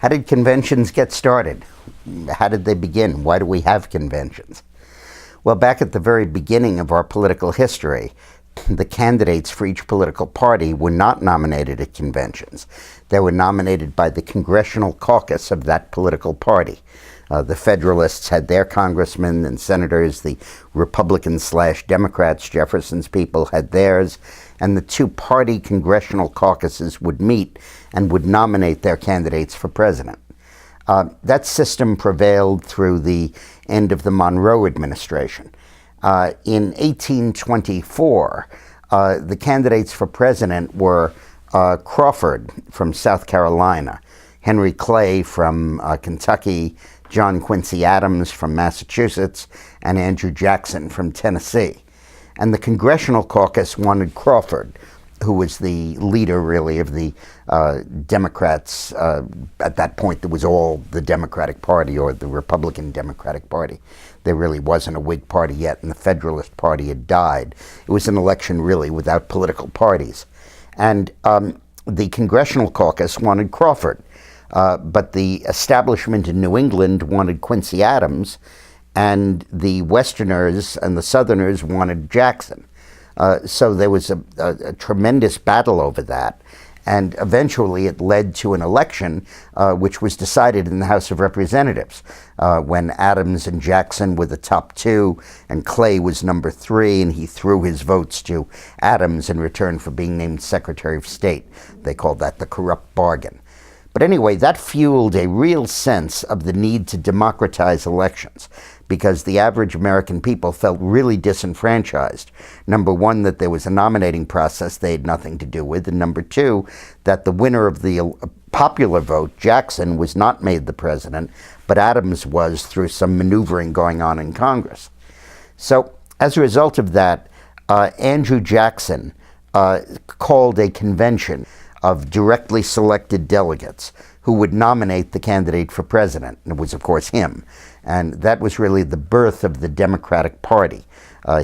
did conventions get started? How did they begin? Why do we have conventions? Well, back at the very beginning of our political history, the candidates for each political party were not nominated at conventions. They were nominated by the congressional caucus of that political party. The Federalists had their congressmen and senators. The Republicans/Democrats, Jefferson's people, had theirs. And the two-party congressional caucuses would meet and would nominate their candidates for president. That system prevailed through the end of the Monroe administration. In 1824, the candidates for president were Crawford from South Carolina, Henry Clay from Kentucky, John Quincy Adams from Massachusetts, and Andrew Jackson from Tennessee. And the Congressional Caucus wanted Crawford, who was the leader, really, of the Democrats. At that point, there was all the Democratic Party or the Republican Democratic Party. There really wasn't a Whig Party yet, and the Federalist Party had died. It was an election, really, without political parties. And the Congressional Caucus wanted Crawford. But the establishment in New England wanted Quincy Adams, and the Westerners and the Southerners wanted Jackson. So there was a tremendous battle over that, and eventually it led to an election which was decided in the House of Representatives when Adams and Jackson were the top two, and Clay was number 3, and he threw his votes to Adams in return for being named Secretary of State. They called that the corrupt bargain. But anyway, that fueled a real sense of the need to democratize elections, because the average American people felt really disenfranchised. Number one, that there was a nominating process they had nothing to do with, and number two, that the winner of the popular vote, Jackson, was not made the president, but Adams was, through some maneuvering going on in Congress. So as a result of that, Andrew Jackson called a convention of directly selected delegates who would nominate the candidate for president. And it was, of course, him. And that was really the birth of the Democratic Party.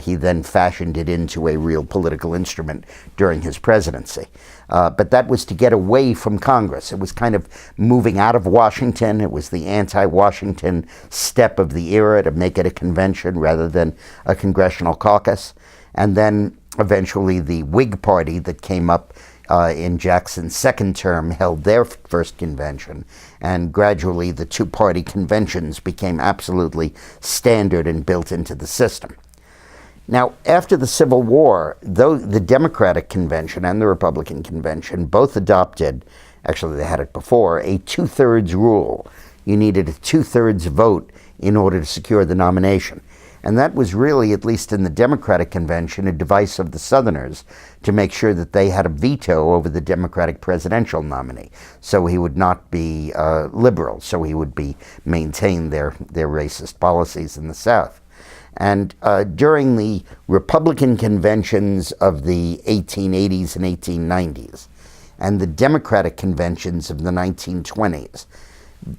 He then fashioned it into a real political instrument during his presidency. But that was to get away from Congress. It was kind of moving out of Washington. It was the anti-Washington step of the era to make it a convention rather than a congressional caucus. And then eventually the Whig Party that came up in Jackson's second term held their first convention, and gradually the two-party conventions became absolutely standard and built into the system. Now, after the Civil War, though the Democratic Convention and the Republican Convention both adopted, actually they had it before, a two-thirds rule. You needed a two-thirds vote in order to secure the nomination. And that was really, at least in the Democratic Convention, a device of the Southerners to make sure that they had a veto over the Democratic presidential nominee. So he would not be liberal, so he would maintain their racist policies in the South. And during the Republican conventions of the 1880s and 1890s, and the Democratic conventions of the 1920s,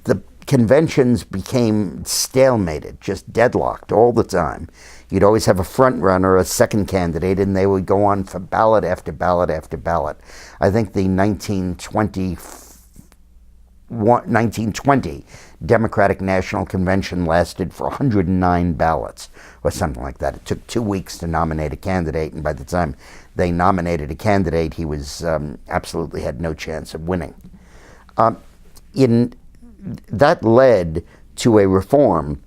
the conventions became stalemated, just deadlocked all the time. You'd always have a front runner, a second candidate, and they would go on for ballot after ballot after ballot. I think the 1920 Democratic National Convention lasted for 109 ballots, or something like that. It took 2 weeks to nominate a candidate, and by the time they nominated a candidate, he was absolutely had no chance of winning. That led to a reform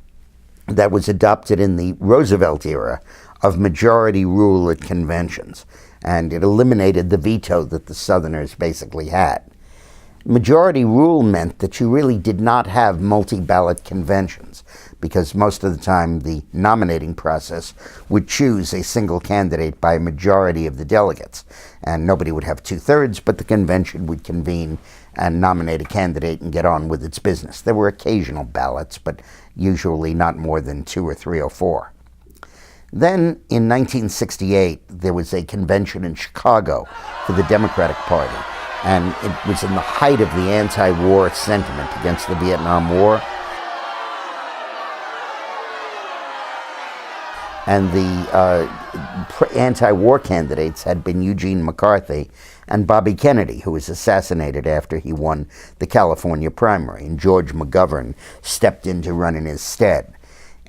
that was adopted in the Roosevelt era of majority rule at conventions, and it eliminated the veto that the Southerners basically had. Majority rule meant that you really did not have multi-ballot conventions, because most of the time the nominating process would choose a single candidate by a majority of the delegates, and nobody would have two-thirds, but the convention would convene and nominate a candidate and get on with its business. There were occasional ballots, but usually not more than 2 or 3 or 4. Then, in 1968, there was a convention in Chicago for the Democratic Party, and it was in the height of the anti-war sentiment against the Vietnam War. And the anti-war candidates had been Eugene McCarthy and Bobby Kennedy, who was assassinated after he won the California primary, and George McGovern stepped in to run in his stead.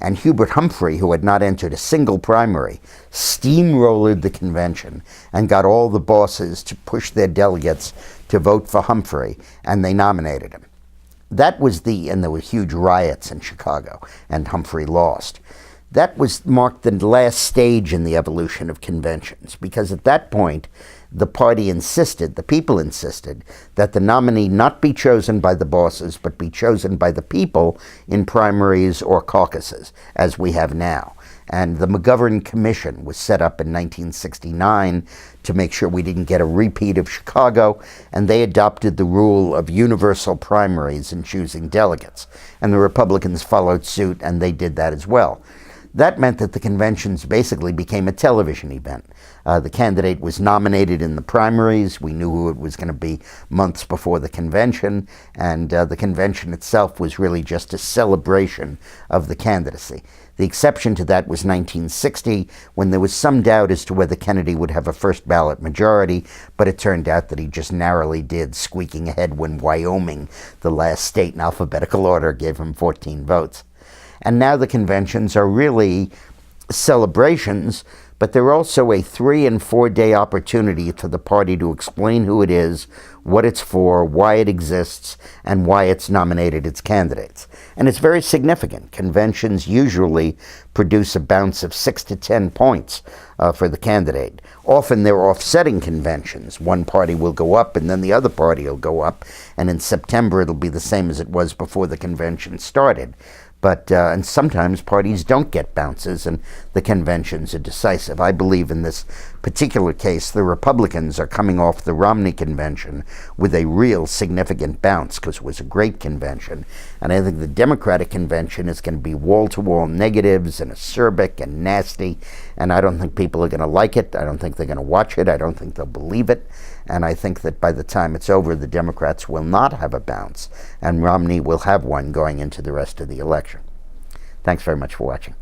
And Hubert Humphrey, who had not entered a single primary, steamrolled the convention and got all the bosses to push their delegates to vote for Humphrey, and they nominated him. That was and there were huge riots in Chicago, and Humphrey lost. That marked the last stage in the evolution of conventions, because at that point, the people insisted, that the nominee not be chosen by the bosses, but be chosen by the people in primaries or caucuses, as we have now. And the McGovern Commission was set up in 1969 to make sure we didn't get a repeat of Chicago, and they adopted the rule of universal primaries in choosing delegates. And the Republicans followed suit, and they did that as well. That meant that the conventions basically became a television event. The candidate was nominated in the primaries. We knew who it was going to be months before the convention, and the convention itself was really just a celebration of the candidacy. The exception to that was 1960, when there was some doubt as to whether Kennedy would have a first ballot majority, but it turned out that he just narrowly did, squeaking ahead when Wyoming, the last state in alphabetical order, gave him 14 votes. And now the conventions are really celebrations, but they're also a 3- and 4-day opportunity for the party to explain who it is, what it's for, why it exists, and why it's nominated its candidates. And it's very significant. Conventions usually produce a bounce of 6 to 10 points for the candidate. Often they're offsetting conventions. One party will go up, and then the other party will go up, and in September it'll be the same as it was before the convention started. But and sometimes parties don't get bounces, and the conventions are decisive. I believe in this particular case, the Republicans are coming off the Romney convention with a real significant bounce, because it was a great convention. And I think the Democratic convention is going to be wall-to-wall negatives and acerbic and nasty, and I don't think people are going to like it. I don't think they're going to watch it. I don't think they'll believe it. And I think that by the time it's over, the Democrats will not have a bounce, and Romney will have one going into the rest of the election. Thanks very much for watching.